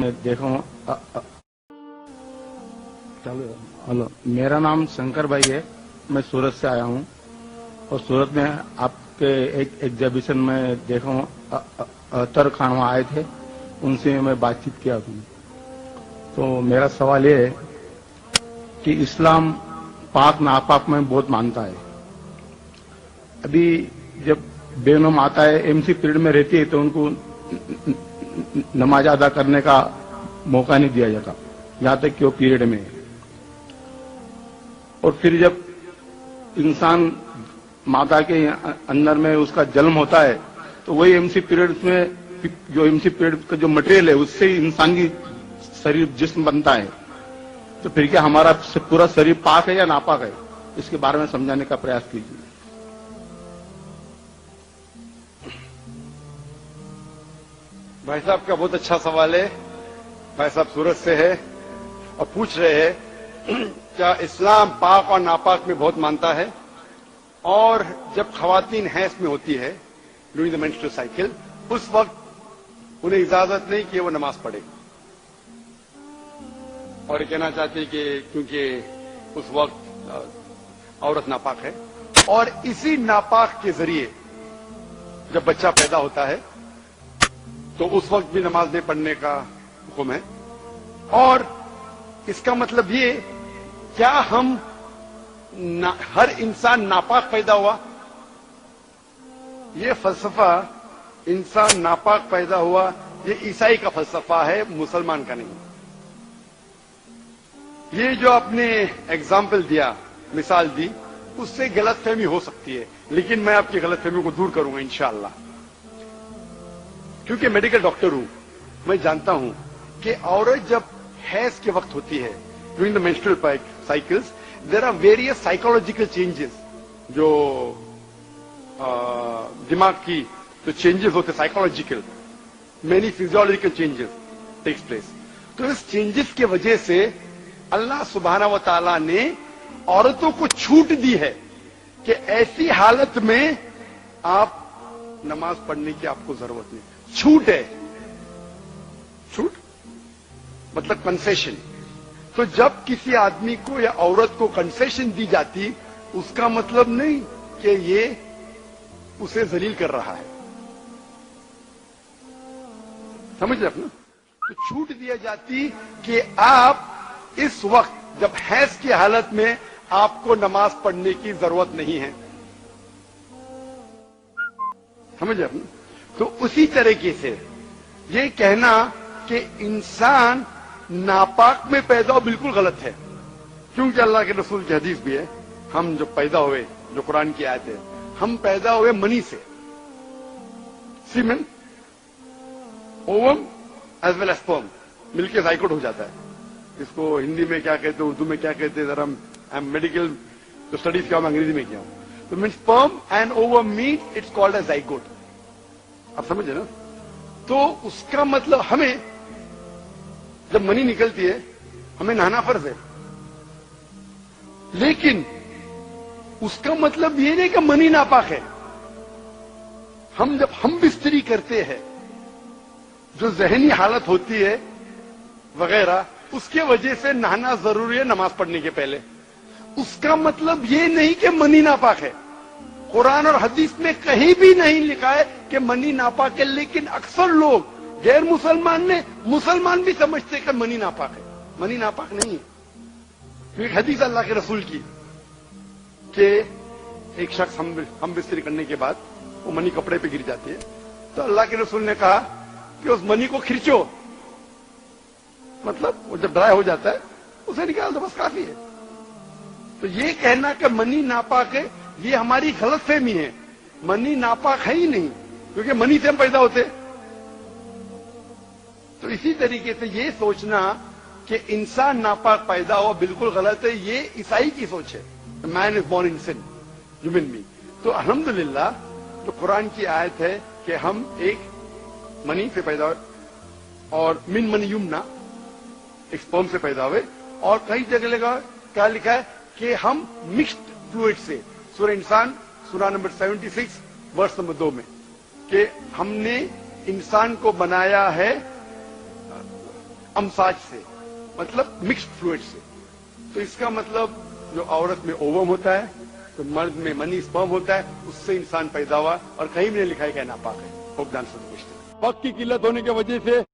मैं देखो हेलो, मेरा नाम शंकर भाई है। मैं सूरत से आया हूँ और सूरत में आपके एक एग्जीबिशन में देखो अतर खान वहाँ आए थे, उनसे मैं बातचीत किया था। तो मेरा सवाल ये है कि इस्लाम पाक नापाक में बहुत मानता है। अभी जब बेगम आता है एमसी पीरियड में रहती है तो उनको नमाज अदा करने का मौका नहीं दिया जाता, यहां तक कि वो पीरियड में है। और फिर जब इंसान माता के अंदर में उसका जन्म होता है तो वही एमसी पीरियड में जो एमसी पीरियड का जो मटेरियल है उससे ही इंसान की शरीर जिस्म बनता है। तो फिर क्या हमारा पूरा शरीर पाक है या नापाक है, इसके बारे में समझाने का प्रयास कीजिए। भाई साहब का बहुत अच्छा सवाल है। भाई साहब सूरत से है और पूछ रहे हैं क्या इस्लाम पाक और नापाक में बहुत मानता है, और जब खवातीन हैस में होती है ड्यूरिंग द मेंस्ट्रुअल साइकिल उस वक्त उन्हें इजाजत नहीं कि वो नमाज पढ़े, और कहना चाहते कि क्योंकि उस वक्त औरत नापाक है और इसी नापाक के जरिए जब बच्चा पैदा होता है तो उस वक्त भी नमाज नहीं पढ़ने का हुक्म है। और इसका मतलब ये, क्या हम हर इंसान नापाक पैदा हुआ? ये फलसफा इंसान नापाक पैदा हुआ ये ईसाई का फलसफा है, मुसलमान का नहीं। ये जो आपने एग्जाम्पल दिया, मिसाल दी, उससे गलतफहमी हो सकती है, लेकिन मैं आपकी गलतफहमी को दूर करूंगा इंशाअल्लाह। क्योंकि मेडिकल डॉक्टर हूं, मैं जानता हूं कि औरत जब हैज के वक्त होती है during the menstrual cycles there are various psychological changes, जो दिमाग की जो चेंजेस होते psychological, many physiological changes takes place. तो इस चेंजेस की वजह से अल्लाह सुब्हाना व तआला ने औरतों को छूट दी है कि ऐसी हालत में आप नमाज पढ़ने की आपको जरूरत नहीं। छूट है, छूट मतलब कंसेशन। तो जब किसी आदमी को या औरत को कंसेशन दी जाती, उसका मतलब नहीं कि ये उसे जलील कर रहा है, समझ रहे अपना। तो छूट दिया जाती कि आप इस वक्त जब हैज की हालत में आपको नमाज पढ़ने की जरूरत नहीं है, समझ रहे अपना। तो उसी तरीके से ये कहना कि इंसान नापाक में पैदा हो बिल्कुल गलत है, क्योंकि अल्लाह के रसूल की हदीस भी है, हम जो पैदा हुए, जो कुरान की आयत है, हम पैदा हुए मनी से, semen, ovum as well as sperm मिलकर जाइकोट हो जाता है। इसको हिंदी में क्या कहते हैं, उर्दू में क्या कहते हैं, जरा हम मेडिकल जो स्टडीज किया, मैं अंग्रेजी में किया हूं। तो mean sperm and ovum meet, it's called as zygote. आप समझे ना। तो उसका मतलब हमें जब मनी निकलती है हमें नहाना फर्ज है, लेकिन उसका मतलब ये नहीं कि मनी नापाक है। हम जब हम बिस्तरी करते हैं, जो जहनी हालत होती है वगैरह, उसके वजह से नहाना जरूरी है नमाज पढ़ने के पहले। उसका मतलब ये नहीं कि मनी नापाक है। कुरान और हदीस में कहीं भी नहीं लिखा है कि मनी नापाक है, लेकिन अक्सर लोग गैर मुसलमान भी समझते हैं कि मनी नापाक है। मनी नापाक नहीं है। एक हदीस अल्लाह के रसूल की कि एक शख्स हम बिस्तरी करने के बाद वो मनी कपड़े पे गिर जाती है, तो अल्लाह के रसूल ने कहा कि उस मनी को खींचो, मतलब वो जब ड्राई हो जाता है उसे निकाल दो, बस काफी है। तो ये कहना कि मनी नापाक है, ये हमारी गलतफहमी है। मनी नापाक है ही नहीं, क्योंकि मनी से हम पैदा होते। तो इसी तरीके से ये सोचना कि इंसान नापाक पैदा हो बिल्कुल गलत है, ये ईसाई की सोच है। Man is born in sin, human being. तो अल्हम्दुलिल्लाह तो कुरान की आयत है कि हम एक मनी से पैदा हुए, और मिन मनी युमना, एक स्पर्म से पैदा हुए। और कई जगह क्या लिखा है कि हम मिक्स्ड फ्लूइड से, सूरह इंसान सूरह नंबर 76 वर्ष नंबर 2 में, कि हमने इंसान को बनाया है अमसाज से, मतलब मिक्स्ड फ्लूइड से। तो इसका मतलब जो औरत में ओवम होता है, तो मर्द में मनी स्पर्म होता है, उससे इंसान पैदा हुआ, और कहीं भी नहीं लिखा है कि नापाक है। Hope the answer the question. वक्त की किल्लत होने की वजह से